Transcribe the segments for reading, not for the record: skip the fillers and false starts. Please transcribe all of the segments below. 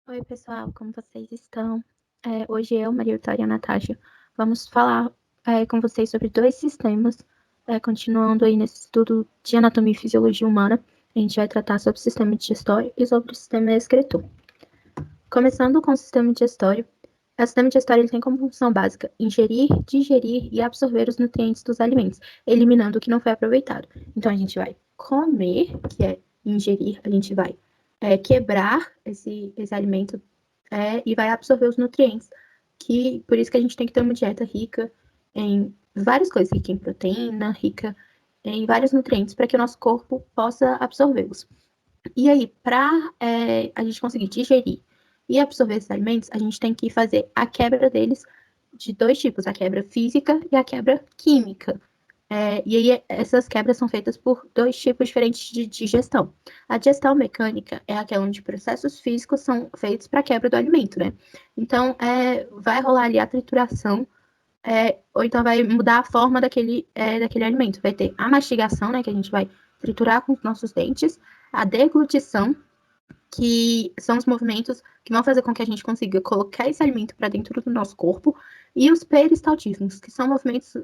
Oi, pessoal, como vocês estão? Hoje eu, Maria Vitória e a Natasha, vamos falar com vocês sobre dois sistemas, continuando aí nesse estudo de anatomia e fisiologia humana. A gente vai tratar sobre o sistema digestório e sobre o sistema excretor. Começando com o sistema digestório, o sistema digestório ele tem como função básica ingerir, digerir e absorver os nutrientes dos alimentos, eliminando o que não foi aproveitado. Então, a gente vai comer, que é ingerir, a gente vai quebrar esse alimento e vai absorver os nutrientes, que por isso que a gente tem que ter uma dieta rica em várias coisas, rica em proteína, rica em vários nutrientes, para que o nosso corpo possa absorvê-los. E aí, para a gente conseguir digerir e absorver esses alimentos, a gente tem que fazer a quebra deles de dois tipos, a quebra física e a quebra química. E aí, essas quebras são feitas por dois tipos diferentes de digestão. A digestão mecânica é aquela onde processos físicos são feitos para a quebra do alimento, né? Então, vai rolar ali a trituração, ou então vai mudar a forma daquele alimento. Vai ter a mastigação, né, que a gente vai triturar com os nossos dentes, a deglutição, que são os movimentos que vão fazer com que a gente consiga colocar esse alimento para dentro do nosso corpo, e os peristaltismos, que são movimentos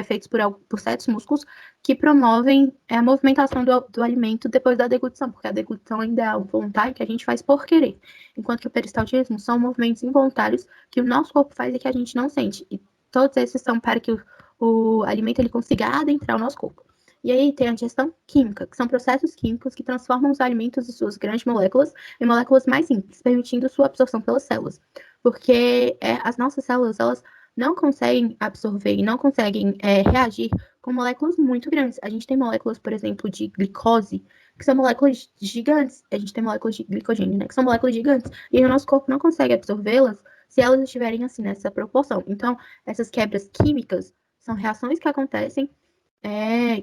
feitos por certos músculos que promovem a movimentação do alimento depois da deglutição, porque a deglutição ainda é algo voluntário que a gente faz por querer, enquanto que o peristaltismo são movimentos involuntários que o nosso corpo faz e que a gente não sente, e todos esses são para que o alimento ele consiga adentrar o nosso corpo. E aí tem a digestão química, que são processos químicos que transformam os alimentos e suas grandes moléculas em moléculas mais simples, permitindo sua absorção pelas células. Porque as nossas células, elas não conseguem absorver e não conseguem reagir com moléculas muito grandes. A gente tem moléculas, por exemplo, de glicose, que são moléculas gigantes. A gente tem moléculas de glicogênio, né, que são moléculas gigantes. E o nosso corpo não consegue absorvê-las se elas estiverem assim, nessa proporção. Então, essas quebras químicas são reações que acontecem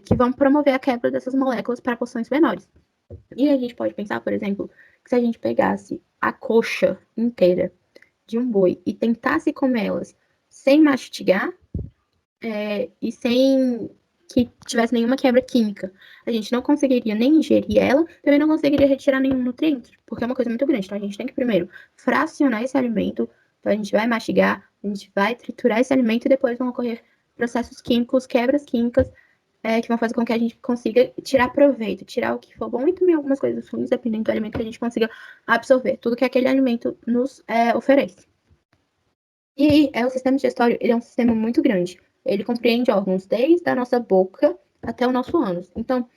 que vão promover a quebra dessas moléculas para porções menores. E a gente pode pensar, por exemplo, que se a gente pegasse a coxa inteira de um boi e tentasse comer elas sem mastigar e sem que tivesse nenhuma quebra química, a gente não conseguiria nem ingerir ela, também não conseguiria retirar nenhum nutriente, porque é uma coisa muito grande. Então a gente tem que primeiro fracionar esse alimento, então a gente vai mastigar, a gente vai triturar esse alimento e depois vão ocorrer processos químicos, quebras químicas, que vão fazer com que a gente consiga tirar proveito, tirar o que for bom e também algumas coisas ruins, dependendo do alimento que a gente consiga absorver, tudo que aquele alimento nos oferece. E o sistema digestório, ele é um sistema muito grande. Ele compreende órgãos desde a nossa boca até o nosso ânus. Então,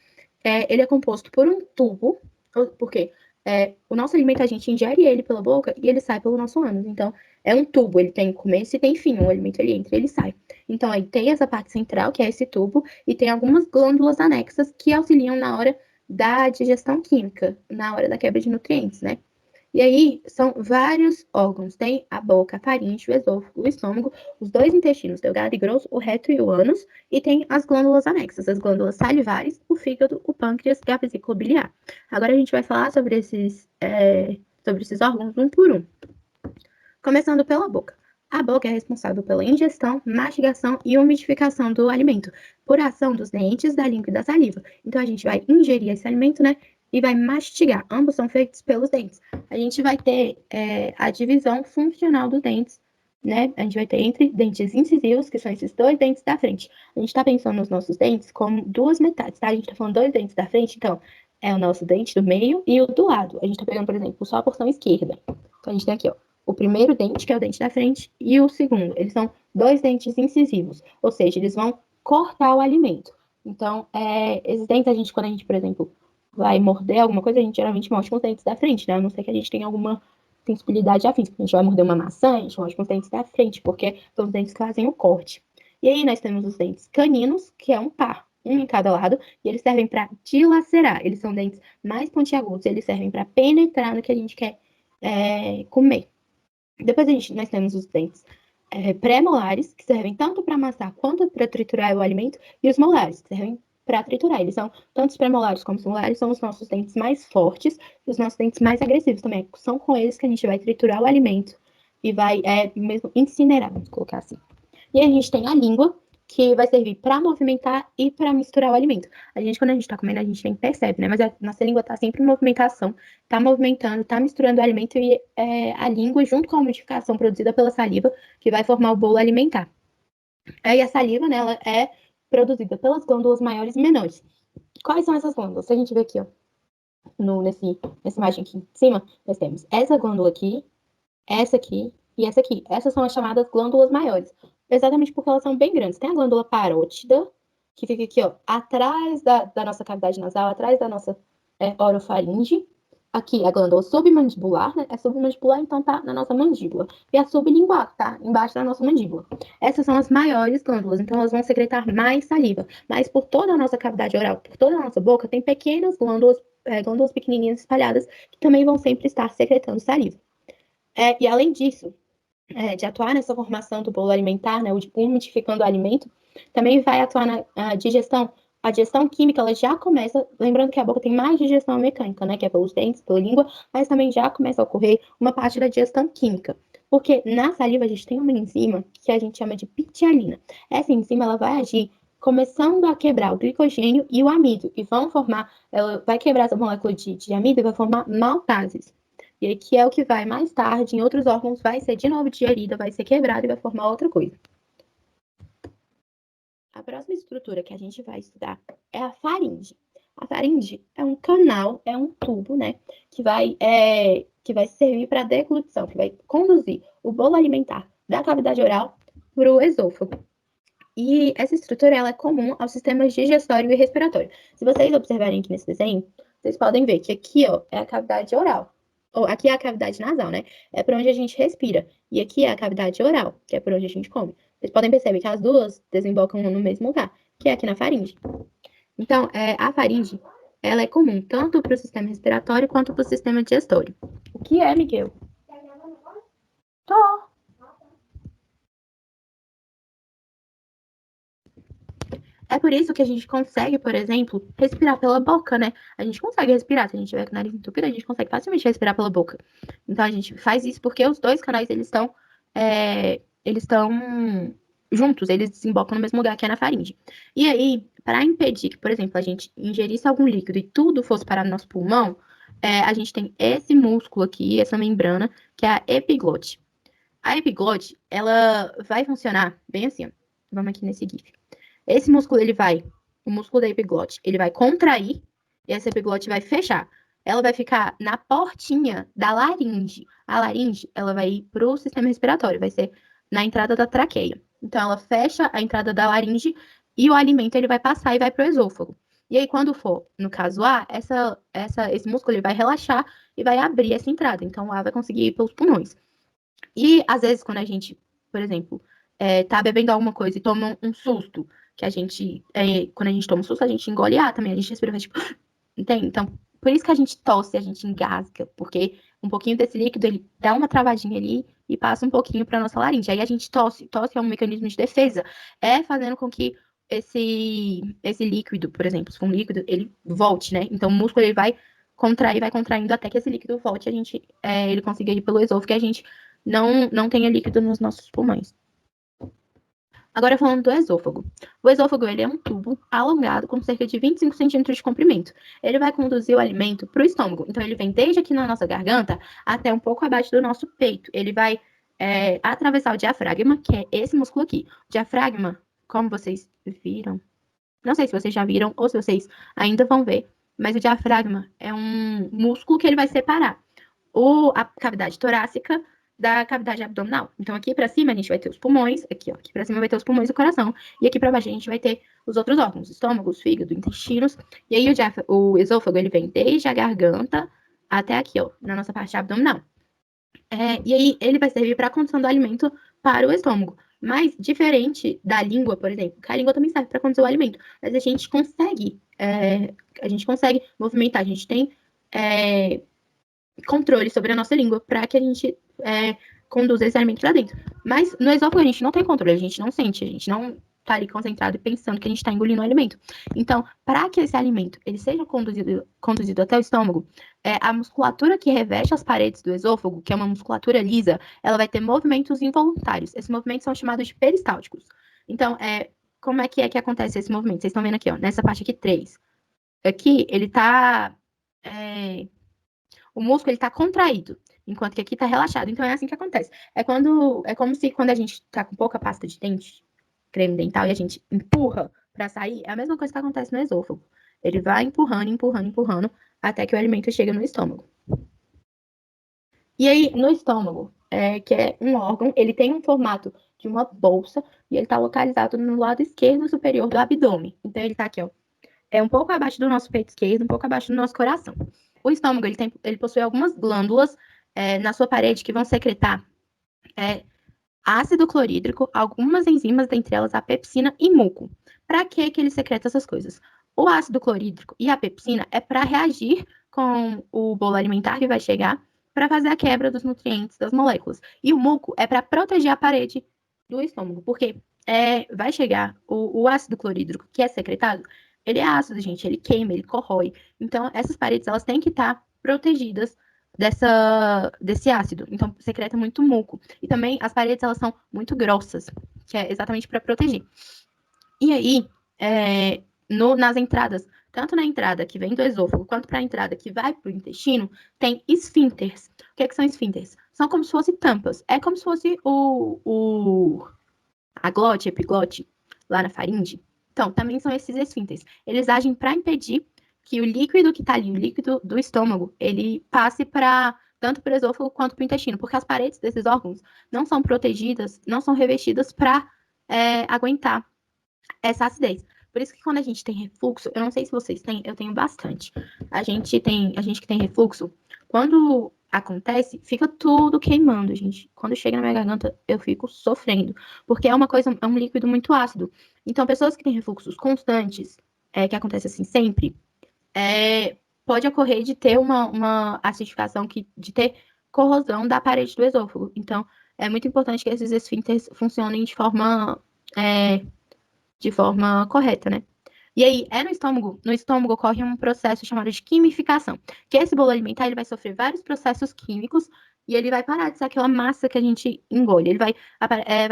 ele é composto por um tubo, porque o nosso alimento, a gente ingere ele pela boca e ele sai pelo nosso ânus. Então, é um tubo, ele tem começo e tem fim, o alimento ele entra e ele sai. Então, aí tem essa parte central, que é esse tubo, e tem algumas glândulas anexas que auxiliam na hora da digestão química, na hora da quebra de nutrientes, né? E aí, são vários órgãos. Tem a boca, a faringe, o esôfago, o estômago, os dois intestinos, delgado e grosso, o reto e o ânus, e tem as glândulas anexas, as glândulas salivares, o fígado, o pâncreas e a vesícula biliar. Agora a gente vai falar sobre esses órgãos um por um. Começando pela boca. A boca é responsável pela ingestão, mastigação e umidificação do alimento, por ação dos dentes, da língua e da saliva. Então a gente vai ingerir esse alimento, né? E vai mastigar. Ambos são feitos pelos dentes. A gente vai ter a divisão funcional dos dentes, né? A gente vai ter entre dentes incisivos, que são esses dois dentes da frente. A gente tá pensando nos nossos dentes como duas metades, tá? A gente tá falando dois dentes da frente, então é o nosso dente do meio e o do lado. A gente tá pegando, por exemplo, só a porção esquerda. Então a gente tem aqui, ó, o primeiro dente, que é o dente da frente, e o segundo. Eles são dois dentes incisivos, ou seja, eles vão cortar o alimento. Então, esses dentes, quando a gente, por exemplo, vai morder alguma coisa, a gente geralmente morde com os dentes da frente, né? A não ser que a gente tenha alguma sensibilidade afins. A gente vai morder uma maçã, a gente morde com os dentes da frente, porque são os dentes que fazem o corte. E aí nós temos os dentes caninos, que é um par, um em cada lado, e eles servem para dilacerar. Eles são dentes mais pontiagudos, eles servem para penetrar no que a gente quer comer. Depois nós temos os dentes pré-molares, que servem tanto para amassar quanto para triturar o alimento, e os molares, que servem para triturar. Eles são, tanto os pré-molares como os molares, são os nossos dentes mais fortes e os nossos dentes mais agressivos também. São com eles que a gente vai triturar o alimento e vai mesmo incinerar, vamos colocar assim. E a gente tem a língua, que vai servir para movimentar e para misturar o alimento. Quando a gente está comendo, a gente nem percebe, né? Mas a nossa língua está sempre em movimentação, está movimentando, está misturando o alimento e a língua, junto com a umidificação produzida pela saliva, que vai formar o bolo alimentar. E a saliva, né, ela é produzida pelas glândulas maiores e menores. Quais são essas glândulas? Se a gente ver aqui, ó, nessa imagem aqui em cima, nós temos essa glândula aqui, essa aqui e essa aqui. Essas são as chamadas glândulas maiores, exatamente porque elas são bem grandes. Tem a glândula parótida, que fica aqui, ó, atrás da nossa cavidade nasal, atrás da nossa orofaringe. Aqui a glândula submandibular, né? É submandibular, então tá na nossa mandíbula. E a sublingual, tá embaixo da nossa mandíbula. Essas são as maiores glândulas, então elas vão secretar mais saliva. Mas por toda a nossa cavidade oral, por toda a nossa boca, tem pequenas glândulas pequenininhas espalhadas, que também vão sempre estar secretando saliva. E além disso, de atuar nessa formação do bolo alimentar, né, umidificando o alimento, também vai atuar na digestão. A digestão química, ela já começa, lembrando que a boca tem mais digestão mecânica, né, que é pelos dentes, pela língua, mas também já começa a ocorrer uma parte da digestão química. Porque na saliva a gente tem uma enzima que a gente chama de pitialina. Essa enzima, ela vai agir começando a quebrar o glicogênio e o amido, e ela vai quebrar essa molécula de amido e vai formar maltases. E aí, que é o que vai mais tarde, em outros órgãos, vai ser de novo digerida, vai ser quebrada e vai formar outra coisa. A próxima estrutura que a gente vai estudar é a faringe. A faringe é um canal, é um tubo, né, que vai servir para deglutição, que vai conduzir o bolo alimentar da cavidade oral para o esôfago. E essa estrutura ela é comum aos sistemas digestório e respiratório. Se vocês observarem aqui nesse desenho, vocês podem ver que aqui, ó, é a cavidade oral. Ou aqui é a cavidade nasal, né? É por onde a gente respira. E aqui é a cavidade oral, que é por onde a gente come. Vocês podem perceber que as duas desembocam no mesmo lugar, que é aqui na faringe. Então, a faringe, ela é comum tanto para o sistema respiratório quanto para o sistema digestório. O que é, Miguel? Tô. É por isso que a gente consegue, por exemplo, respirar pela boca, né? A gente consegue respirar. Se a gente tiver com o nariz entupido, a gente consegue facilmente respirar pela boca. Então a gente faz isso porque os dois canais eles estão juntos, eles desembocam no mesmo lugar que é na faringe. E aí, para impedir que, por exemplo, a gente ingerisse algum líquido e tudo fosse parar no nosso pulmão, a gente tem esse músculo aqui, essa membrana, que é a epiglote. A epiglote, ela vai funcionar bem assim, ó. Vamos aqui nesse GIF. Esse músculo, o músculo da epiglote, ele vai contrair e essa epiglote vai fechar. Ela vai ficar na portinha da laringe. A laringe, ela vai ir para o sistema respiratório, vai ser na entrada da traqueia. Então, ela fecha a entrada da laringe e o alimento ele vai passar e vai para o esôfago. E aí, quando for, no caso A, esse músculo ele vai relaxar e vai abrir essa entrada. Então, o ar vai conseguir ir pelos pulmões. E, às vezes, quando a gente, por exemplo, tá bebendo alguma coisa e toma um susto, que quando a gente toma um susto, a gente engole ar também, a gente respira, tipo, entende? Então, por isso que a gente tosse, a gente engasga, porque um pouquinho desse líquido, ele dá uma travadinha ali e passa um pouquinho para nossa laringe. Aí a gente tosse é um mecanismo de defesa, fazendo com que esse líquido, por exemplo, se for um líquido, ele volte, né? Então, o músculo, ele vai contrair, vai contraindo até que esse líquido volte, ele consiga ir pelo esôfago, que a gente não tenha líquido nos nossos pulmões. Agora falando do esôfago. O esôfago ele é um tubo alongado com cerca de 25 centímetros de comprimento. Ele vai conduzir o alimento para o estômago. Então ele vem desde aqui na nossa garganta até um pouco abaixo do nosso peito. Ele vai atravessar o diafragma, que é esse músculo aqui. O diafragma, como vocês viram, não sei se vocês já viram ou se vocês ainda vão ver, mas o diafragma é um músculo que ele vai separar a cavidade torácica da cavidade abdominal. Então, aqui para cima a gente vai ter os pulmões, aqui para cima vai ter os pulmões e o coração, e aqui para baixo a gente vai ter os outros órgãos, estômago, fígado, intestinos, e aí o esôfago ele vem desde a garganta até aqui, ó, na nossa parte abdominal. E aí ele vai servir para a condução do alimento para o estômago. Mas diferente da língua, por exemplo, que a língua também serve para conduzir o alimento, mas a gente consegue movimentar, a gente tem controle sobre a nossa língua para que a gente conduza esse alimento para dentro. Mas no esôfago a gente não tem controle, a gente não sente, a gente não tá ali concentrado e pensando que a gente está engolindo o alimento. Então, para que esse alimento ele seja conduzido até o estômago, a musculatura que reveste as paredes do esôfago, que é uma musculatura lisa, ela vai ter movimentos involuntários. Esses movimentos são chamados de peristálticos. Então, como é que acontece esse movimento? Vocês estão vendo aqui, ó, nessa parte aqui 3. Aqui, ele tá... o músculo, ele tá contraído, enquanto que aqui tá relaxado. Então, é assim que acontece. É como se quando a gente tá com pouca pasta de dente, creme dental, e a gente empurra pra sair, é a mesma coisa que acontece no esôfago. Ele vai empurrando, empurrando, empurrando, até que o alimento chega no estômago. E aí, no estômago, que é um órgão, ele tem um formato de uma bolsa e ele está localizado no lado esquerdo superior do abdômen. Então, ele está aqui, ó, um pouco abaixo do nosso peito esquerdo, um pouco abaixo do nosso coração. O estômago, ele possui algumas glândulas na sua parede que vão secretar ácido clorídrico, algumas enzimas, dentre elas a pepsina e muco. Para que ele secreta essas coisas? O ácido clorídrico e a pepsina é para reagir com o bolo alimentar que vai chegar, para fazer a quebra dos nutrientes das moléculas. E o muco é para proteger a parede do estômago, porque vai chegar o ácido clorídrico que é secretado, ele é ácido, gente, ele queima, ele corrói. Então, essas paredes, elas têm que estar protegidas desse ácido. Então, secreta muito muco. E também as paredes, elas são muito grossas, que é exatamente para proteger. E aí, nas entradas, tanto na entrada que vem do esôfago, quanto para a entrada que vai para o intestino, tem esfíncteres. O que são esfíncteres? São como se fossem tampas. É como se fosse a glote, epiglote, lá na faringe. Então, também são esses esfíncteres. Eles agem para impedir que o líquido que está ali, o líquido do estômago, ele passe tanto para o esôfago quanto para o intestino, porque as paredes desses órgãos não são protegidas, não são revestidas para aguentar essa acidez. Por isso que quando a gente tem refluxo, eu não sei se vocês têm, eu tenho bastante. A gente que tem refluxo, quando acontece, fica tudo queimando, gente. Quando chega na minha garganta, eu fico sofrendo, porque é um líquido muito ácido. Então, pessoas que têm refluxos constantes, que acontece assim sempre, pode ocorrer de ter uma acidificação, de ter corrosão da parede do esôfago. Então, é muito importante que esses esfíncteres funcionem de forma correta, né? E aí, no estômago ocorre um processo chamado de quimificação, que esse bolo alimentar, ele vai sofrer vários processos químicos e ele vai parar de ser aquela massa que a gente engole, ele vai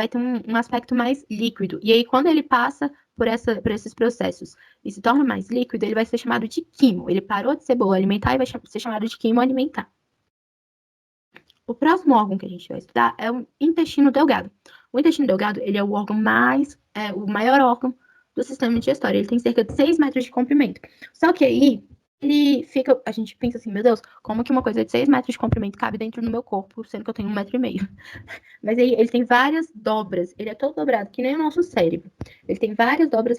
ter um aspecto mais líquido. E aí, quando ele passa por esses processos e se torna mais líquido, ele vai ser chamado de quimo. Ele parou de ser bolo alimentar e vai ser chamado de quimo alimentar. O próximo órgão que a gente vai estudar é o intestino delgado. O intestino delgado, ele é o órgão o maior órgão do sistema digestório. Ele tem cerca de 6 metros de comprimento. Só que aí, a gente pensa assim, meu Deus, como que uma coisa de 6 metros de comprimento cabe dentro do meu corpo, sendo que eu tenho 1,5 m? Mas aí, ele tem várias dobras, ele é todo dobrado, que nem o nosso cérebro. Ele tem várias dobras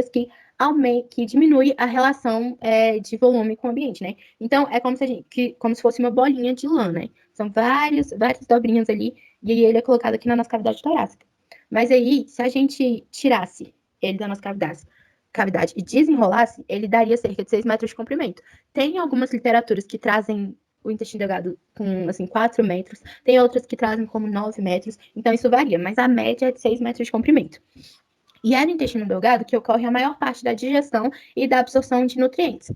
que diminui a relação de volume com o ambiente, né? Então, é como se fosse uma bolinha de lã, né? São várias dobrinhas ali, e aí ele é colocado aqui na nossa cavidade torácica. Mas aí, se a gente tirasse ele da nossa cavidade e desenrolasse, ele daria cerca de 6 metros de comprimento. Tem algumas literaturas que trazem o intestino delgado com, assim, 4 metros, tem outras que trazem como 9 metros, então isso varia, mas a média é de 6 metros de comprimento. E é no intestino delgado que ocorre a maior parte da digestão e da absorção de nutrientes.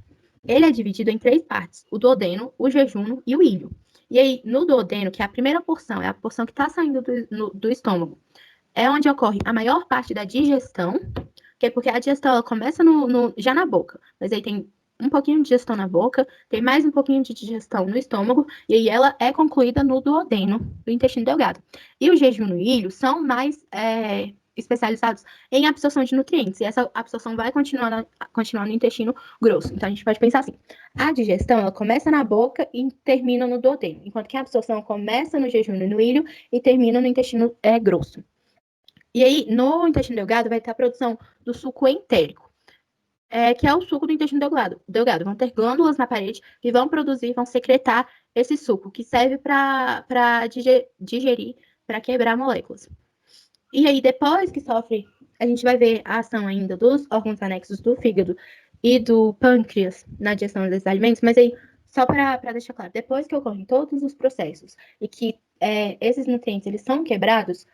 Ele é dividido em 3 partes, o duodeno, o jejunum e o íleo. E aí, no duodeno, que é a primeira porção, é a porção que está saindo do estômago, é onde ocorre a maior parte da digestão, que é porque a digestão ela começa já na boca, mas aí tem um pouquinho de digestão na boca, tem mais um pouquinho de digestão no estômago, e aí ela é concluída no duodeno, do intestino delgado. E o jejum e o ilho são mais especializados em absorção de nutrientes, e essa absorção vai continuar no intestino grosso. Então, a gente pode pensar assim, a digestão, ela começa na boca e termina no duodeno, enquanto que a absorção começa no jejum e no ilho e termina no intestino grosso. E aí, no intestino delgado, vai ter a produção do suco entérico, que é o suco do intestino delgado. Vão ter glândulas na parede que vão secretar esse suco, que serve para digerir, para quebrar moléculas. E aí, depois que sofre, a gente vai ver a ação ainda dos órgãos anexos do fígado e do pâncreas na digestão desses alimentos, mas aí, só para deixar claro, depois que ocorrem todos os processos e que esses nutrientes eles são quebrados,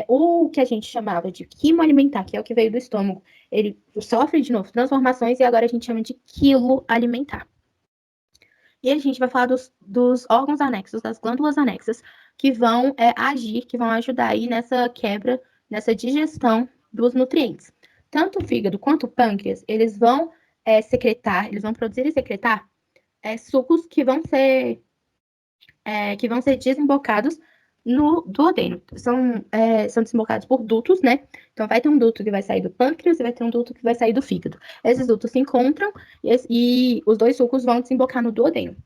o que a gente chamava de quimo alimentar, que é o que veio do estômago, ele sofre de novo transformações e agora a gente chama de quilo alimentar. E a gente vai falar dos órgãos anexos, das glândulas anexas, que vão agir, que vão ajudar aí nessa quebra, nessa digestão dos nutrientes. tanto o fígado quanto o pâncreas, eles vão secretar, eles vão produzir e secretar sucos que vão ser desembocados no duodeno. São desembocados por dutos, né? Então, vai ter um duto que vai sair do pâncreas e vai ter um duto que vai sair do fígado. Esses dutos se encontram e os dois sucos vão desembocar no duodeno.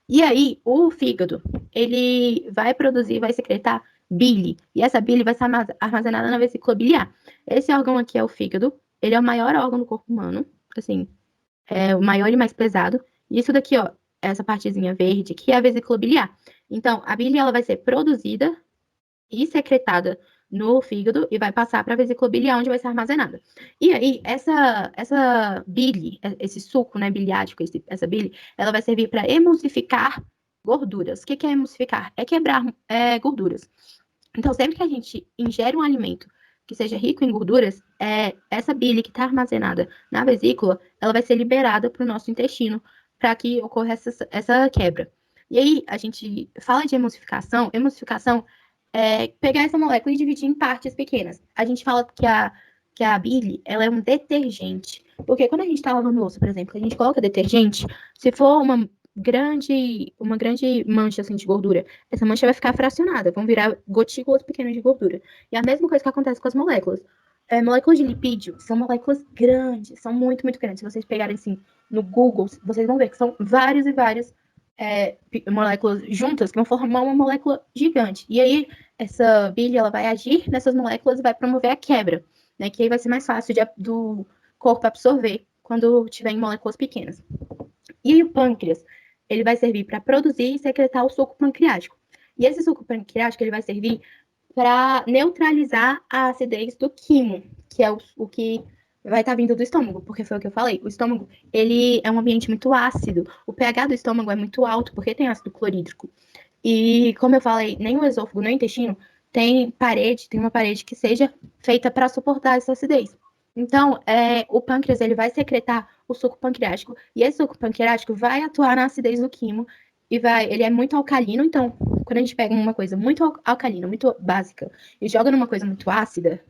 E aí, o fígado, ele vai produzir, vai secretar bile. E essa bile vai ser armazenada na vesícula biliar. Esse órgão aqui é o fígado. Ele é o maior órgão do corpo humano. Assim, é o maior e mais pesado. E isso daqui, ó, essa partezinha verde aqui é a vesícula biliar. Então, a bile, ela vai ser produzida e secretada no fígado e vai passar para a vesícula biliar, onde vai ser armazenada. E aí, essa bile, esse suco, né, biliático, essa bile, ela vai servir para emulsificar gorduras. O que é emulsificar? É quebrar gorduras. Então, sempre que a gente ingere um alimento que seja rico em gorduras, essa bile que está armazenada na vesícula, ela vai ser liberada para o nosso intestino para que ocorra essa quebra. E aí, a gente fala de emulsificação. Emulsificação é pegar essa molécula e dividir em partes pequenas. A gente fala que a bile, ela é um detergente. Porque quando a gente está lavando louça, por exemplo, a gente coloca detergente, se for uma grande mancha assim, de gordura, essa mancha vai ficar fracionada, vão virar gotículas pequenas de gordura. E a mesma coisa que acontece com as moléculas. Moléculas de lipídio são moléculas grandes, são muito, muito grandes. Se vocês pegarem assim no Google, vocês vão ver que são várias e várias moléculas juntas que vão formar uma molécula gigante. E aí, essa bile, ela vai agir nessas moléculas e vai promover a quebra, né? Que aí vai ser mais fácil do corpo absorver quando tiver em moléculas pequenas. E aí, o pâncreas, ele vai servir para produzir e secretar o suco pancreático. E esse suco pancreático, ele vai servir para neutralizar a acidez do quimo, que é o que vai estar vindo do estômago, porque foi o que eu falei. O estômago, ele é um ambiente muito ácido. O pH do estômago é muito alto, porque tem ácido clorídrico. E, como eu falei, nem o esôfago, nem o intestino tem uma parede que seja feita para suportar essa acidez. Então, o pâncreas, ele vai secretar o suco pancreático, e esse suco pancreático vai atuar na acidez do quimo, ele é muito alcalino, então, quando a gente pega uma coisa muito alcalina, muito básica, e joga numa coisa muito ácida,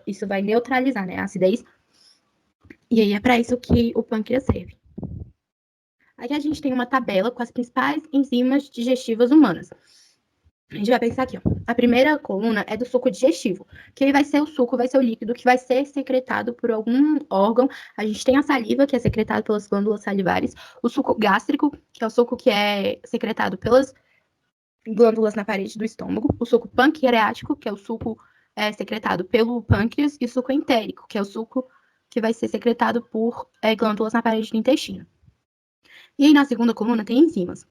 isso vai neutralizar, né, a acidez, e aí é para isso que o pâncreas serve. Aqui a gente tem uma tabela com as principais enzimas digestivas humanas. A gente vai pensar aqui, ó. A primeira coluna é do suco digestivo, que vai ser o suco, vai ser o líquido que vai ser secretado por algum órgão. A gente tem a saliva, que é secretado pelas glândulas salivares, o suco gástrico, que é o suco que é secretado pelas glândulas na parede do estômago, o suco pancreático, que é o suco secretado pelo pâncreas, e o suco entérico, que é o suco que vai ser secretado por glândulas na parede do intestino. E aí, na segunda coluna, tem enzimas.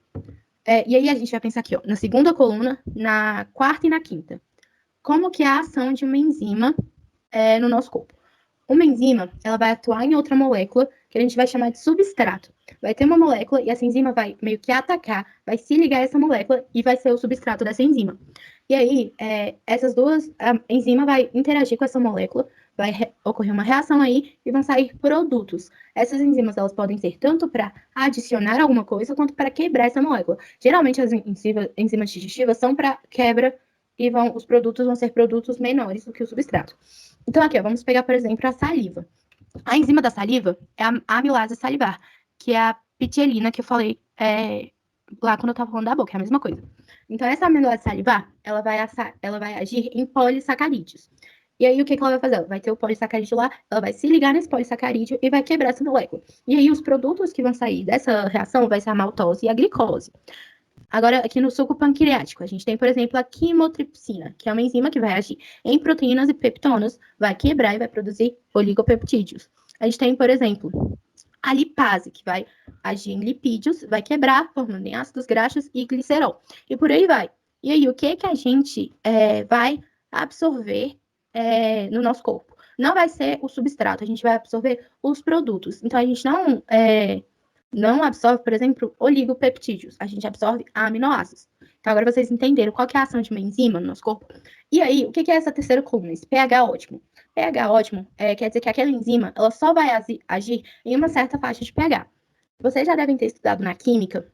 E aí, a gente vai pensar aqui, ó, na segunda coluna, na quarta e na quinta. Como que é a ação de uma enzima no nosso corpo? Uma enzima, ela vai atuar em outra molécula, que a gente vai chamar de substrato. Vai ter uma molécula e essa enzima vai meio que atacar, vai se ligar a essa molécula e vai ser o substrato dessa enzima. E aí, essas duas, a enzima vai interagir com essa molécula, vai ocorrer uma reação aí e vão sair produtos. Essas enzimas, elas podem ser tanto para adicionar alguma coisa, quanto para quebrar essa molécula. Geralmente, as enzimas digestivas são para quebra e os produtos vão ser produtos menores do que o substrato. Então, aqui, ó, vamos pegar, por exemplo, a saliva. A enzima da saliva é a amilase salivar, que é a pitielina que eu falei lá quando eu estava falando da boca, é a mesma coisa. Então, essa amilase salivar, ela vai agir em polissacarídeos. E aí, o que ela vai fazer? Ela vai ter o polissacarídeo lá, ela vai se ligar nesse polissacarídeo e vai quebrar essa molécula. E aí, os produtos que vão sair dessa reação vai ser a maltose e a glicose. Agora, aqui no suco pancreático, a gente tem, por exemplo, a quimotripsina, que é uma enzima que vai agir em proteínas e peptonas, vai quebrar e vai produzir oligopeptídeos. A gente tem, por exemplo, a lipase, que vai agir em lipídios, vai quebrar, formando em ácidos graxos e glicerol. E por aí vai. E aí, o que a gente vai absorver no nosso corpo? Não vai ser o substrato, a gente vai absorver os produtos. Então, a gente não absorve, por exemplo, oligopeptídeos. A gente absorve aminoácidos. Então, agora vocês entenderam qual que é a ação de uma enzima no nosso corpo. E aí, o que é essa terceira coluna? Esse pH ótimo. pH ótimo quer dizer que aquela enzima ela só vai agir em uma certa faixa de pH. Vocês já devem ter estudado na química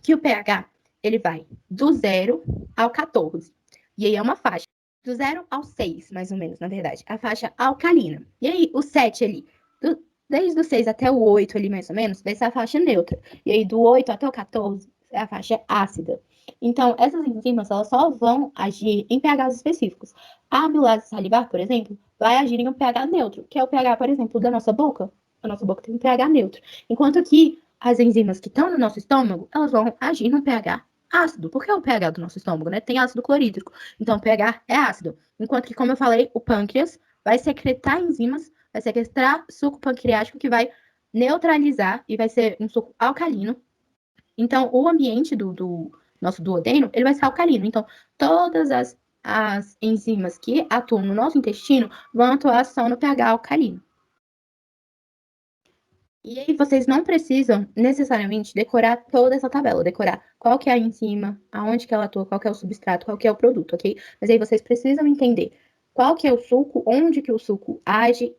que o pH ele vai do 0 ao 14. E aí é uma faixa. do 0 ao 6, mais ou menos, na verdade, a faixa alcalina. E aí, o 7 ali, desde o 6 até o 8 ali, mais ou menos, vai ser a faixa neutra. E aí, do 8 até o 14, é a faixa ácida. Então, essas enzimas, elas só vão agir em pHs específicos. A amilase salivar, por exemplo, vai agir em um pH neutro, que é o pH, por exemplo, da nossa boca. A nossa boca tem um pH neutro. Enquanto que as enzimas que estão no nosso estômago, elas vão agir num pH ácido, porque é o pH do nosso estômago, né? Tem ácido clorídrico. Então, o pH é ácido. Enquanto que, como eu falei, o pâncreas vai secretar enzimas, vai secretar suco pancreático que vai neutralizar e vai ser um suco alcalino. Então, o ambiente do nosso duodeno, ele vai ser alcalino. Então, todas as enzimas que atuam no nosso intestino vão atuar só no pH alcalino. E aí vocês não precisam necessariamente decorar toda essa tabela, decorar qual que é a enzima, aonde que ela atua, qual que é o substrato, qual que é o produto, ok? Mas aí vocês precisam entender qual que é o suco, onde que o suco age,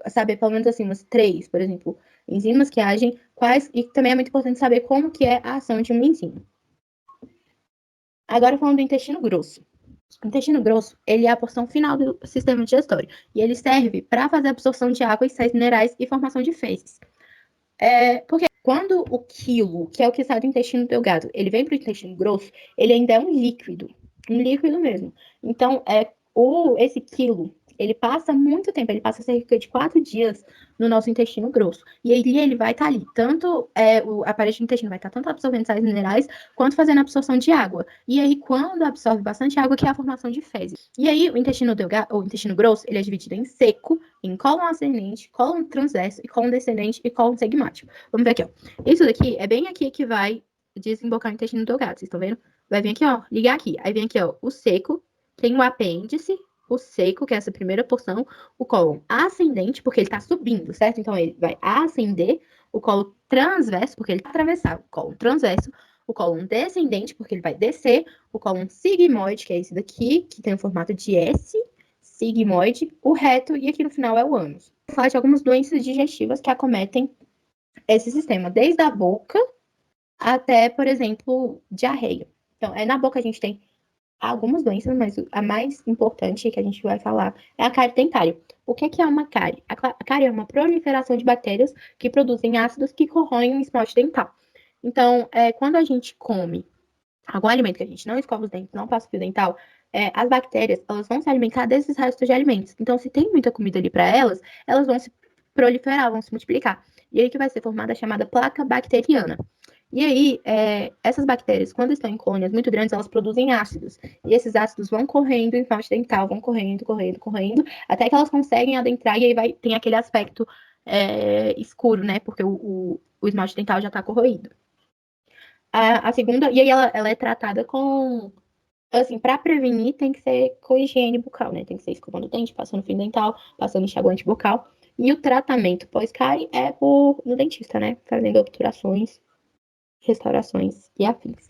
saber pelo menos assim, umas 3, por exemplo, enzimas que agem, quais, e também é muito importante saber como que é a ação de uma enzima. Agora falando do intestino grosso. O intestino grosso, ele é a porção final do sistema digestório, e ele serve para fazer a absorção de água e sais minerais e formação de fezes. Porque quando o quilo, que é o que sai do intestino delgado, ele vem para o intestino grosso, ele ainda é um líquido mesmo. Então, esse quilo, ele passa muito tempo, ele passa cerca de 4 dias no nosso intestino grosso. E aí ele vai estar ali, tanto a parede do intestino vai estar tanto absorvendo sais minerais, quanto fazendo a absorção de água. E aí, quando absorve bastante água, que é a formação de fezes. E aí, o intestino delgado, o intestino grosso, ele é dividido em seco, em cólon ascendente, cólon transverso, e cólon descendente e cólon segmático. Vamos ver aqui, ó. Isso daqui é bem aqui que vai desembocar o intestino delgado, vocês estão vendo? Vai vir aqui, ó, ligar aqui. Aí vem aqui, ó, o seco, tem o apêndice, o seco, que é essa primeira porção, o cólon ascendente, porque ele tá subindo, certo? Então ele vai ascender, o cólon transverso, porque ele vai atravessar o cólon transverso, o cólon descendente, porque ele vai descer, o cólon sigmoide, que é esse daqui, que tem o formato de S, sigmoide, o reto, e aqui no final é o ânus. Vou falar de algumas doenças digestivas que acometem esse sistema, desde a boca até, por exemplo, diarreia. Então, na boca a gente tem algumas doenças, mas a mais importante que a gente vai falar é a cárie dentária. O que é uma cárie? A cárie é uma proliferação de bactérias que produzem ácidos que corroem o esmalte dental. Então, quando a gente come algum alimento que a gente não escova os dentes, não passa fio dental, as bactérias, elas vão se alimentar desses restos de alimentos. Então, se tem muita comida ali para elas, elas vão se proliferar, vão se multiplicar. E aí que vai ser formada a chamada placa bacteriana. E aí, essas bactérias, quando estão em colônias muito grandes, elas produzem ácidos. E esses ácidos vão correndo em esmalte dental, vão correndo, até que elas conseguem adentrar e aí tem aquele aspecto escuro, né? Porque o esmalte dental já está corroído. A segunda, e aí ela é tratada com, assim, para prevenir tem que ser com higiene bucal, né? Tem que ser escovando o dente, passando fio dental, passando enxaguante bucal. E o tratamento pós-cárie é no dentista, né? Fazendo obturações, restaurações e afins.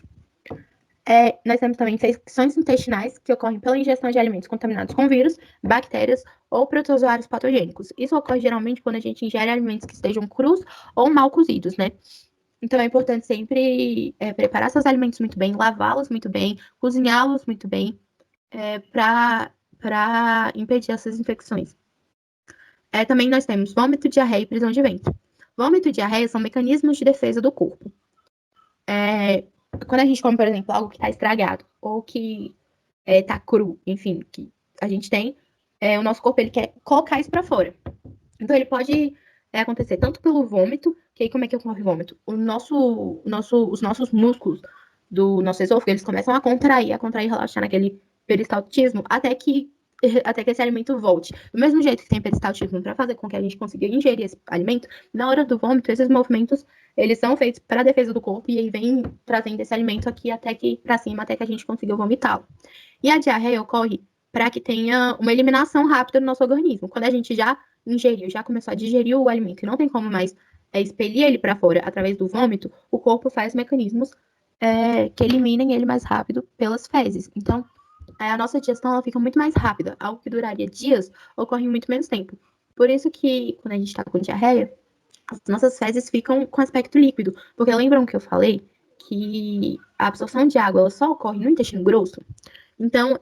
Nós temos também infecções intestinais que ocorrem pela ingestão de alimentos contaminados com vírus, bactérias ou protozoários patogênicos. Isso ocorre geralmente quando a gente ingere alimentos que estejam crus ou mal cozidos, né? Então é importante sempre preparar seus alimentos muito bem, lavá-los muito bem, cozinhá-los muito bem, para impedir essas infecções. Também nós temos vômito, diarreia e prisão de ventre. Vômito e diarreia são mecanismos de defesa do corpo. Quando a gente come, por exemplo, algo que está estragado ou que está cru, enfim, que a gente tem, o nosso corpo ele quer colocar isso para fora. Então ele pode acontecer tanto pelo vômito, que aí como é que ocorre o vômito? Os nossos músculos do nosso esôfago, eles começam a contrair, relaxar naquele peristaltismo, até que esse alimento volte. Do mesmo jeito que tem peristaltismo para fazer com que a gente consiga ingerir esse alimento, na hora do vômito, esses movimentos, eles são feitos para a defesa do corpo e aí vem trazendo esse alimento aqui até que para cima, até que a gente consiga vomitá-lo. E a diarreia ocorre para que tenha uma eliminação rápida do nosso organismo. Quando a gente já ingeriu, já começou a digerir o alimento e não tem como mais expelir ele para fora através do vômito, o corpo faz mecanismos que eliminem ele mais rápido pelas fezes. Então, a nossa digestão ela fica muito mais rápida. Algo que duraria dias ocorre em muito menos tempo. Por isso que, quando a gente está com diarreia, as nossas fezes ficam com aspecto líquido. Porque lembram que eu falei que a absorção de água ela só ocorre no intestino grosso? Então,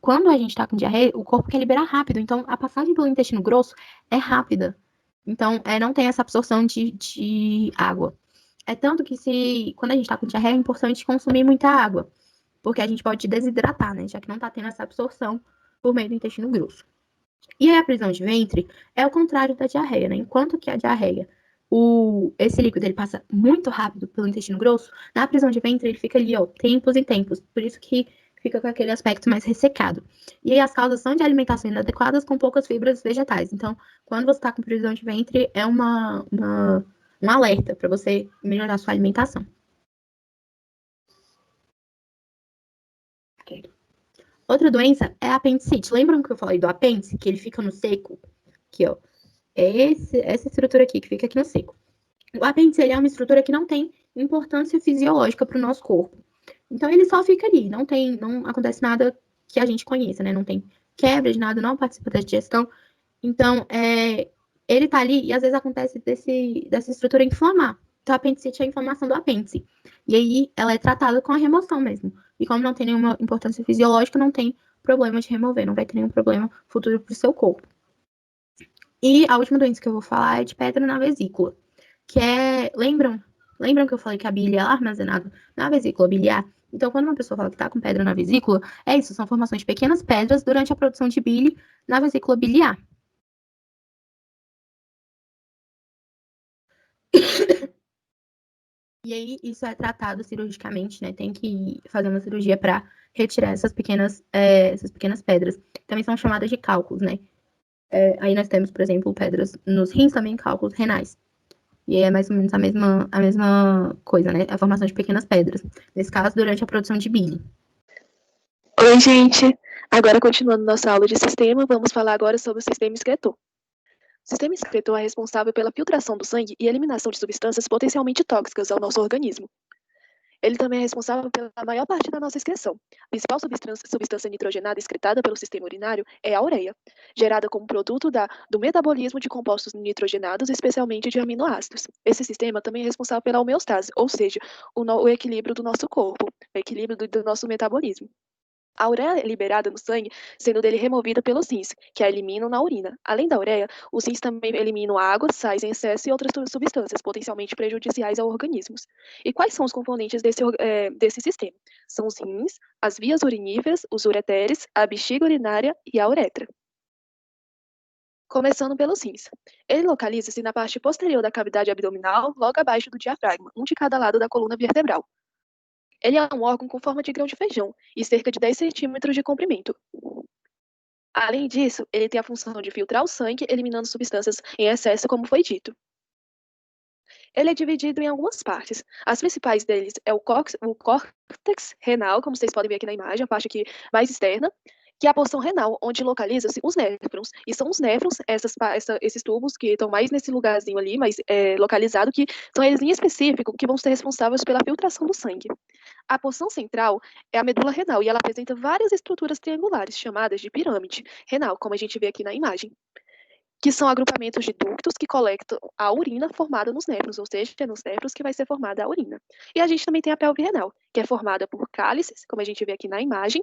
quando a gente tá com diarreia, o corpo quer liberar rápido, então a passagem pelo intestino grosso é rápida. Então, não tem essa absorção de água. É tanto que quando a gente tá com diarreia, é importante consumir muita água, porque a gente pode desidratar, né? Já que não tá tendo essa absorção por meio do intestino grosso. E aí a prisão de ventre é o contrário da diarreia, né? Enquanto que a diarreia, esse líquido ele passa muito rápido pelo intestino grosso, na prisão de ventre ele fica ali, ó, tempos e tempos. Por isso que fica com aquele aspecto mais ressecado. E aí as causas são de alimentação inadequadas com poucas fibras vegetais. Então, quando você está com prisão de ventre, é um alerta para você melhorar a sua alimentação. Okay. Outra doença é a apendicite. Lembram que eu falei do apêndice, que ele fica no seco? Aqui, ó. É essa estrutura aqui, que fica aqui no seco. O apêndice ele é uma estrutura que não tem importância fisiológica para o nosso corpo. Então ele só fica ali, não acontece nada que a gente conheça, né? Não tem quebra de nada, não participa da digestão. Então, ele tá ali e às vezes acontece dessa estrutura inflamar. Então, a apendicite é a inflamação do apêndice. E aí, ela é tratada com a remoção mesmo. E como não tem nenhuma importância fisiológica, não tem problema de remover, não vai ter nenhum problema futuro pro seu corpo. E a última doença que eu vou falar é de pedra na vesícula, que é, lembram que eu falei que a bile é armazenada na vesícula biliar? Então, quando uma pessoa fala que tá com pedra na vesícula, é isso, são formações de pequenas pedras durante a produção de bile na vesícula biliar. E aí, isso é tratado cirurgicamente, né? Tem que fazer uma cirurgia para retirar essas pequenas pedras. Também são chamadas de cálculos, né? Aí nós temos, por exemplo, pedras nos rins, também cálculos renais. E aí é mais ou menos a mesma coisa, né? A formação de pequenas pedras. Nesse caso, durante a produção de bile. Oi, gente! Agora, continuando nossa aula de sistema, vamos falar agora sobre o sistema excretor. O sistema excretor é responsável pela filtração do sangue e eliminação de substâncias potencialmente tóxicas ao nosso organismo. Ele também é responsável pela maior parte da nossa excreção. A principal substância nitrogenada excretada pelo sistema urinário é a ureia, gerada como produto do metabolismo de compostos nitrogenados, especialmente de aminoácidos. Esse sistema também é responsável pela homeostase, ou seja, o equilíbrio do nosso corpo, o equilíbrio do nosso metabolismo. A ureia é liberada no sangue, sendo dele removida pelos rins, que a eliminam na urina. Além da ureia, os rins também eliminam água, sais em excesso e outras substâncias potencialmente prejudiciais ao organismo. E quais são os componentes desse sistema? São os rins, as vias uriníferas, os ureteres, a bexiga urinária e a uretra. Começando pelos rins. Ele localiza-se na parte posterior da cavidade abdominal, logo abaixo do diafragma, um de cada lado da coluna vertebral. Ele é um órgão com forma de grão de feijão e cerca de 10 centímetros de comprimento. Além disso, ele tem a função de filtrar o sangue, eliminando substâncias em excesso, como foi dito. Ele é dividido em algumas partes. As principais deles é o córtex renal, como vocês podem ver aqui na imagem, a parte aqui mais externa, que é a porção renal, onde localiza-se os néfrons. E são os néfrons, esses tubos que estão mais nesse lugarzinho ali, mais localizado, que são eles em específico que vão ser responsáveis pela filtração do sangue. A porção central é a medula renal e ela apresenta várias estruturas triangulares, chamadas de pirâmide renal, como a gente vê aqui na imagem, que são agrupamentos de ductos que coletam a urina formada nos néfrons, ou seja, é nos néfrons que vai ser formada a urina. E a gente também tem a pelve renal, que é formada por cálices, como a gente vê aqui na imagem,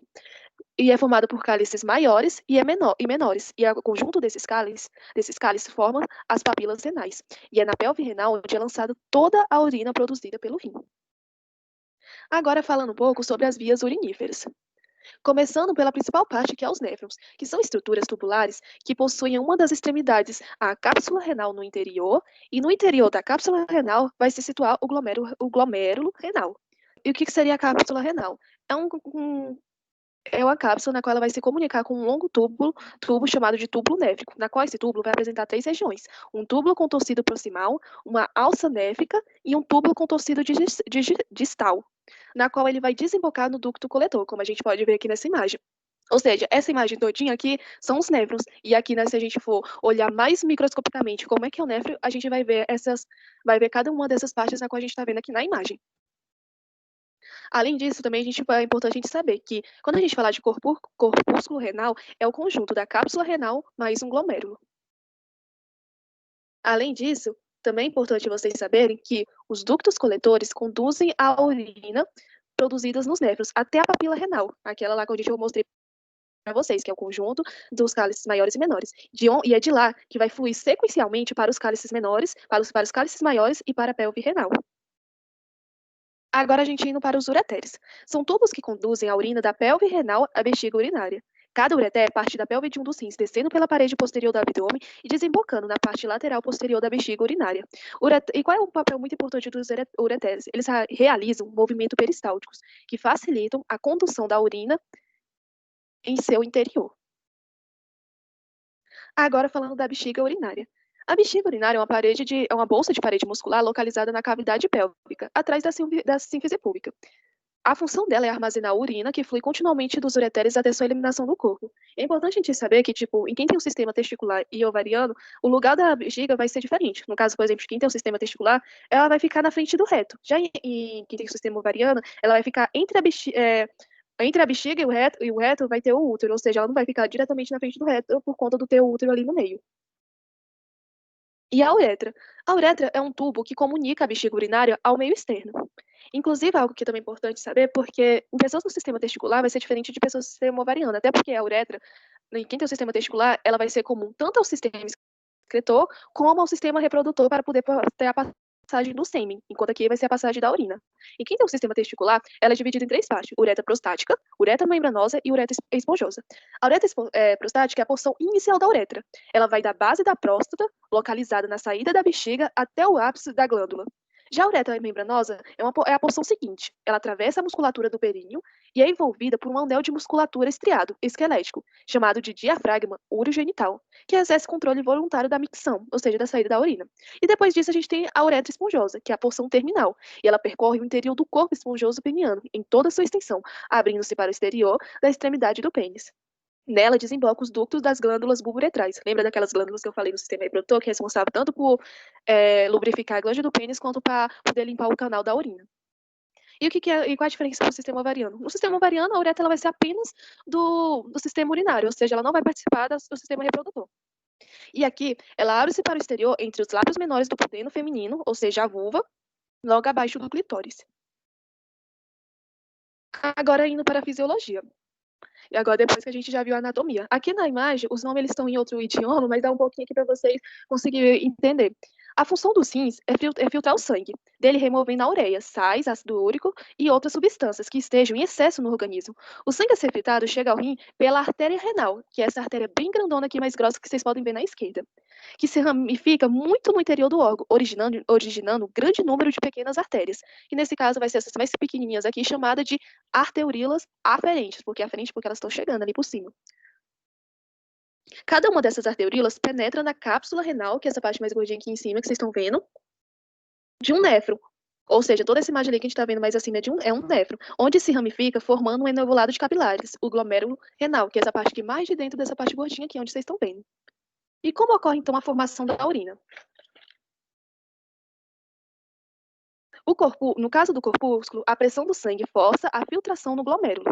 e é formada por cálices maiores e menores. E o conjunto desses cálices forma as papilas renais. E é na pelve renal onde é lançada toda a urina produzida pelo rim. Agora falando um pouco sobre as vias uriníferas. Começando pela principal parte, que é os néfrons, que são estruturas tubulares que possuem uma das extremidades, a cápsula renal no interior, e no interior da cápsula renal vai se situar o glomérulo renal. E o que seria a cápsula renal? É uma cápsula na qual ela vai se comunicar com um longo tubo chamado de túbulo néfrico, na qual esse túbulo vai apresentar 3 regiões: um túbulo contorcido proximal, uma alça néfrica e um túbulo contorcido distal, na qual ele vai desembocar no ducto coletor, como a gente pode ver aqui nessa imagem. Ou seja, essa imagem todinha aqui são os néfrons. E aqui, né, se a gente for olhar mais microscopicamente como é que é o néfron, a gente vai ver cada uma dessas partes na qual a gente está vendo aqui na imagem. Além disso, também é importante a gente saber que, quando a gente falar de corpúsculo renal, é o conjunto da cápsula renal mais um glomérulo. Além disso, também é importante vocês saberem que os ductos coletores conduzem a urina produzidas nos néfrons até a papila renal, aquela lá que eu mostrei vocês, que é o conjunto dos cálices maiores e menores. E é de lá que vai fluir sequencialmente para os cálices menores, para os cálices maiores e para a pelve renal. Agora a gente indo para os ureteres. São tubos que conduzem a urina da pelve renal à bexiga urinária. Cada ureter parte da pelve de um dos rins, descendo pela parede posterior do abdômen e desembocando na parte lateral posterior da bexiga urinária. E qual é o papel muito importante dos ureteres? Eles realizam movimentos peristálticos, que facilitam a condução da urina em seu interior. Agora falando da bexiga urinária. A bexiga urinária é uma bolsa de parede muscular localizada na cavidade pélvica, atrás da sínfise púbica. A função dela é armazenar a urina que flui continuamente dos ureteres até sua eliminação do corpo. É importante a gente saber que, tipo, em quem tem um sistema testicular e ovariano, o lugar da bexiga vai ser diferente. No caso, por exemplo, de quem tem um sistema testicular, ela vai ficar na frente do reto. Já em quem tem um sistema ovariano, ela vai ficar entre a bexiga e o reto vai ter o útero, ou seja, ela não vai ficar diretamente na frente do reto por conta do ter o útero ali no meio. E a uretra? A uretra é um tubo que comunica a bexiga urinária ao meio externo. Inclusive, algo que também é importante saber, porque em pessoas com sistema testicular vai ser diferente de pessoas com sistema ovariano, até porque a uretra, em quem tem o sistema testicular, ela vai ser comum tanto ao sistema excretor como ao sistema reprodutor para poder ter a passagem do sêmen, enquanto aqui vai ser a passagem da urina. E quem tem o sistema testicular, ela é dividida em três partes: uretra prostática, uretra membranosa e uretra esponjosa. A uretra prostática é a porção inicial da uretra. Ela vai da base da próstata, localizada na saída da bexiga, até o ápice da glândula. Já a uretra membranosa é a porção seguinte. Ela atravessa a musculatura do períneo e é envolvida por um anel de musculatura estriado, esquelético, chamado de diafragma urogenital, que exerce controle voluntário da micção, ou seja, da saída da urina. E depois disso a gente tem a uretra esponjosa, que é a porção terminal, e ela percorre o interior do corpo esponjoso peniano, em toda a sua extensão, abrindo-se para o exterior da extremidade do pênis. Nela desemboca os ductos das glândulas bulburetrais. Lembra daquelas glândulas que eu falei no sistema reprodutor, que é responsável tanto por lubrificar a glândula do pênis, quanto para poder limpar o canal da urina. E qual é a diferença do sistema ovariano? No sistema ovariano, a uretra ela vai ser apenas do sistema urinário, ou seja, ela não vai participar do sistema reprodutor. E aqui, ela abre-se para o exterior entre os lábios menores do pudendo feminino, ou seja, a vulva, logo abaixo do clitóris. Agora indo para a fisiologia. E agora, depois que a gente já viu a anatomia. Aqui na imagem, os nomes eles estão em outro idioma, mas dá um pouquinho aqui para vocês conseguirem entender. A função dos rins é filtrar o sangue, dele removendo a ureia, sais, ácido úrico e outras substâncias que estejam em excesso no organismo. O sangue a ser filtrado chega ao rim pela artéria renal, que é essa artéria bem grandona aqui, mais grossa, que vocês podem ver na esquerda, que se ramifica muito no interior do órgão, originando um grande número de pequenas artérias, que nesse caso vai ser essas mais pequenininhas aqui, chamada de arterilas aferentes, porque elas estão chegando ali por cima. Cada uma dessas arterilas penetra na cápsula renal, que é essa parte mais gordinha aqui em cima, que vocês estão vendo, de um néfron. Ou seja, toda essa imagem ali que a gente está vendo mais acima é um néfron, onde se ramifica formando um enovulado de capilares, o glomérulo renal, que é essa parte aqui mais de dentro dessa parte gordinha aqui, onde vocês estão vendo. E como ocorre, então, a formação da urina? No caso do corpúsculo, a pressão do sangue força a filtração no glomérulo.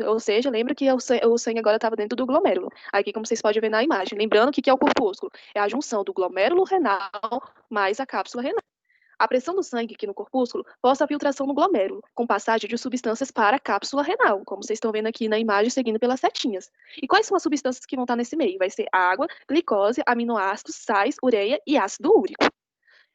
Ou seja, lembra que o sangue agora estava dentro do glomérulo. Aqui, como vocês podem ver na imagem. Lembrando que é o corpúsculo? É a junção do glomérulo renal mais a cápsula renal. A pressão do sangue aqui no corpúsculo força a filtração no glomérulo, com passagem de substâncias para a cápsula renal, como vocês estão vendo aqui na imagem, seguindo pelas setinhas. E quais são as substâncias que vão estar nesse meio? Vai ser água, glicose, aminoácidos, sais, ureia e ácido úrico.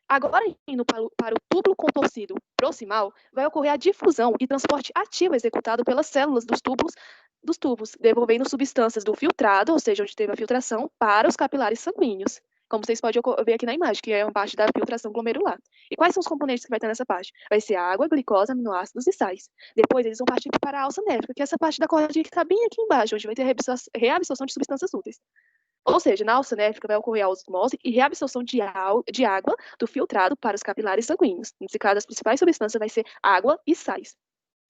Agora, indo para o túbulo contorcido proximal, vai ocorrer a difusão e transporte ativo executado pelas células dos tubos, devolvendo substâncias do filtrado, ou seja, onde teve a filtração, para os capilares sanguíneos, como vocês podem ver aqui na imagem, que é uma parte da filtração glomerular. E quais são os componentes que vai ter nessa parte? Vai ser água, glicose, aminoácidos e sais. Depois, eles vão partir para a alça néfrica, que é essa parte da cordinha que está bem aqui embaixo, onde vai ter reabsorção de substâncias úteis. Ou seja, na alça néfrica vai ocorrer a osmose e reabsorção de água do filtrado para os capilares sanguíneos. Nesse caso, as principais substâncias vai ser água e sais.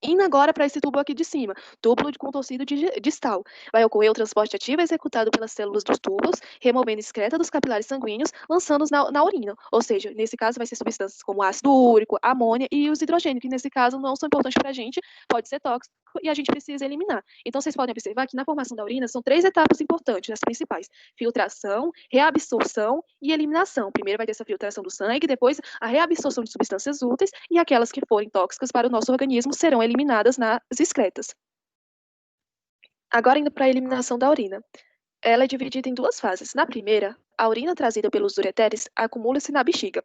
Indo agora para esse tubo aqui de cima, túbulo de contorcido distal. Vai ocorrer o transporte ativo executado pelas células dos tubos, removendo excreta dos capilares sanguíneos, lançando-os na urina. Ou seja, nesse caso vai ser substâncias como ácido úrico, amônia e os hidrogênios, que nesse caso não são importantes para a gente, pode ser tóxico e a gente precisa eliminar. Então, vocês podem observar que na formação da urina são 3 etapas importantes, as principais: filtração, reabsorção e eliminação. Primeiro vai ter essa filtração do sangue, depois a reabsorção de substâncias úteis e aquelas que forem tóxicas para o nosso organismo serão eliminadas nas excretas. Agora indo para a eliminação da urina. Ela é dividida em duas fases. Na primeira, a urina trazida pelos ureteres acumula-se na bexiga,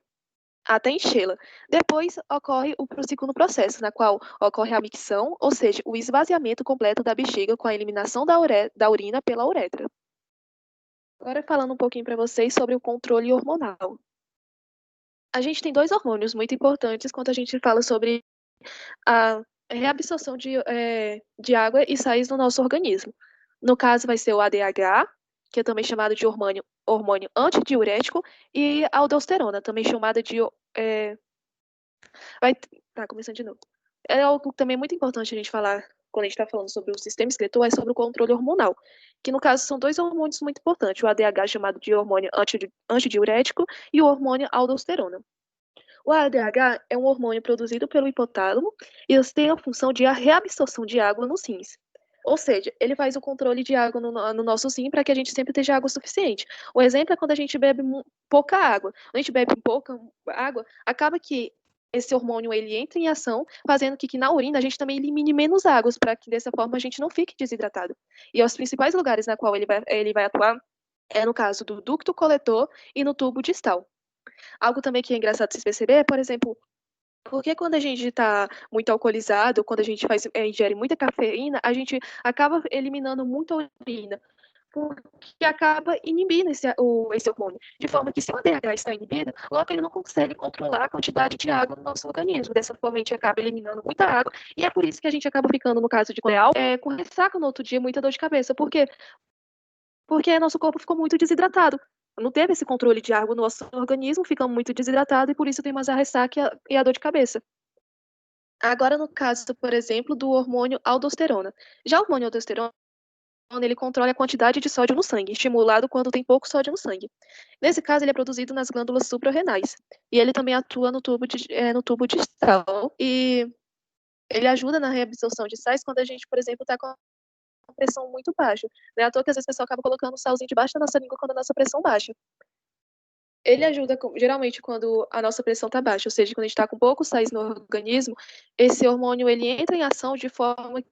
até enchê-la. Depois ocorre o segundo processo, na qual ocorre a micção, ou seja, o esvaziamento completo da bexiga com a eliminação da urina pela uretra. Agora falando um pouquinho para vocês sobre o controle hormonal. A gente tem dois hormônios muito importantes quando a gente fala sobre a reabsorção de água e sais no nosso organismo. No caso, vai ser o ADH, que é também chamado de hormônio antidiurético, e a aldosterona, também chamada de. Tá, começando de novo. É algo também muito importante a gente falar quando a gente está falando sobre o sistema excretor, é sobre o controle hormonal, que no caso são dois hormônios muito importantes, o ADH chamado de hormônio antidiurético e o hormônio aldosterona. O ADH é um hormônio produzido pelo hipotálamo e ele tem a função de a reabsorção de água nos rins. Ou seja, ele faz o controle de água no nosso rim para que a gente sempre tenha água suficiente. O exemplo é quando a gente bebe pouca água. Quando a gente bebe pouca água, acaba que esse hormônio ele entra em ação, fazendo que na urina a gente também elimine menos águas, para que dessa forma a gente não fique desidratado. E os principais lugares na qual ele vai atuar é no caso do ducto coletor e no tubo distal. Algo também que é engraçado de se perceber é, por exemplo, porque quando a gente está muito alcoolizado, quando a gente ingere muita cafeína, a gente acaba eliminando muita urina, porque acaba inibindo esse hormônio. De forma que se o ADH está inibido, logo ele não consegue controlar a quantidade de água no nosso organismo. Dessa forma, a gente acaba eliminando muita água, e é por isso que a gente acaba ficando, no caso de coreal, com ressaca no outro dia, muita dor de cabeça. Por quê? Porque nosso corpo ficou muito desidratado. Não teve esse controle de água no nosso organismo, ficamos muito desidratados e por isso tem mais a ressaca e a dor de cabeça. Agora, no caso, por exemplo, do hormônio aldosterona. Já o hormônio aldosterona, ele controla a quantidade de sódio no sangue, estimulado quando tem pouco sódio no sangue. Nesse caso, ele é produzido nas glândulas suprarrenais. E ele também atua no tubo distal. E ele ajuda na reabsorção de sais quando a gente, por exemplo, está com pressão muito baixa. Não é à toa que às vezes o pessoal acaba colocando um salzinho debaixo da nossa língua quando a nossa pressão baixa. Ele ajuda, geralmente, quando a nossa pressão está baixa, ou seja, quando a gente está com poucos sais no organismo, esse hormônio ele entra em ação de forma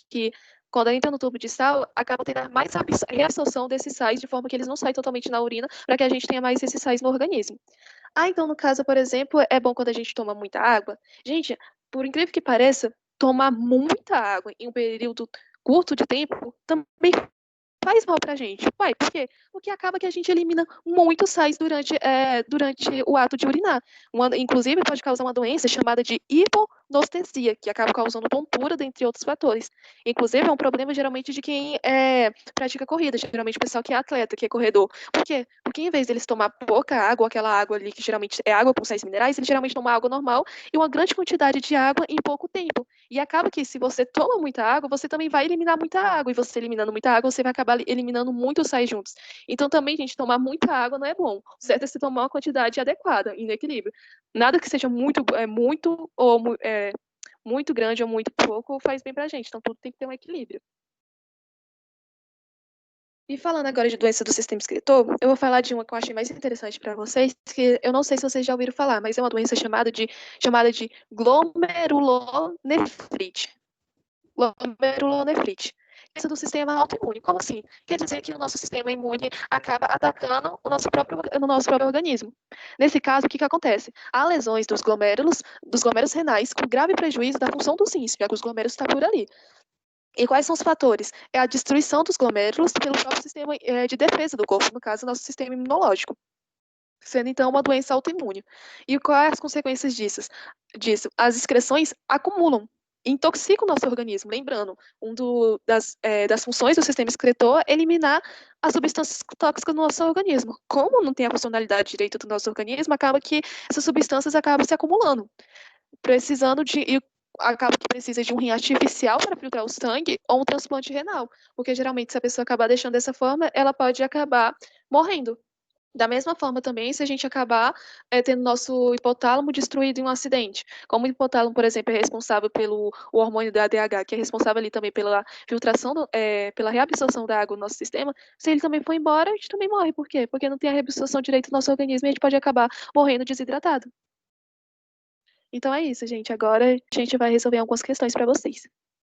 que, quando entra no tubo distal, acaba tendo mais reabsorção desses sais, de forma que eles não saem totalmente na urina, para que a gente tenha mais esses sais no organismo. Então, no caso, por exemplo, é bom quando a gente toma muita água. Gente, por incrível que pareça, tomar muita água em um período curto de tempo também faz mal pra gente. Uai, por quê? Porque acaba que a gente elimina muitos sais durante o ato de urinar. Inclusive, pode causar uma doença chamada de hiponostesia, que acaba causando tontura, dentre outros fatores. Inclusive, é um problema geralmente de quem pratica corrida, geralmente o pessoal que é atleta, que é corredor. Por quê? Porque em vez deles tomar pouca água, aquela água ali que geralmente é água com sais minerais, eles geralmente tomam água normal e uma grande quantidade de água em pouco tempo. E acaba que se você toma muita água, você também vai eliminar muita água. E você eliminando muita água, você vai acabar eliminando muitos sais juntos. Então também, gente, tomar muita água não é bom. O certo é você tomar uma quantidade adequada, em equilíbrio. Nada que seja muito grande ou muito pouco faz bem pra gente. Então tudo tem que ter um equilíbrio. E falando agora de doença do sistema excretor, eu vou falar de uma que eu achei mais interessante para vocês, que eu não sei se vocês já ouviram falar, mas é uma doença chamada de glomerulonefrite. Glomerulonefrite. Doença do sistema autoimune. Como assim? Quer dizer que o nosso sistema imune acaba atacando o nosso próprio organismo. Nesse caso, o que acontece? Há lesões dos glômerulos renais com grave prejuízo da função dos rins, já que os glômerulos estão por ali. E quais são os fatores? É a destruição dos glomérulos pelo próprio sistema de defesa do corpo, no caso, nosso sistema imunológico, sendo então uma doença autoimune. E quais as consequências disso? As excreções acumulam, intoxicam o nosso organismo. Lembrando, das funções do sistema excretor é eliminar as substâncias tóxicas do nosso organismo. Como não tem a funcionalidade direito do nosso organismo, acaba que essas substâncias acabam se acumulando, acaba que precisa de um rim artificial para filtrar o sangue ou um transplante renal, porque geralmente se a pessoa acabar deixando dessa forma, ela pode acabar morrendo. Da mesma forma também, se a gente acabar tendo nosso hipotálamo destruído em um acidente. Como o hipotálamo, por exemplo, é responsável pelo o hormônio da ADH, que é responsável ali também pela filtração, pela reabsorção da água no nosso sistema, se ele também for embora, a gente também morre. Por quê? Porque não tem a reabsorção direito do nosso organismo e a gente pode acabar morrendo desidratado. Então é isso, gente. Agora a gente vai resolver algumas questões para vocês.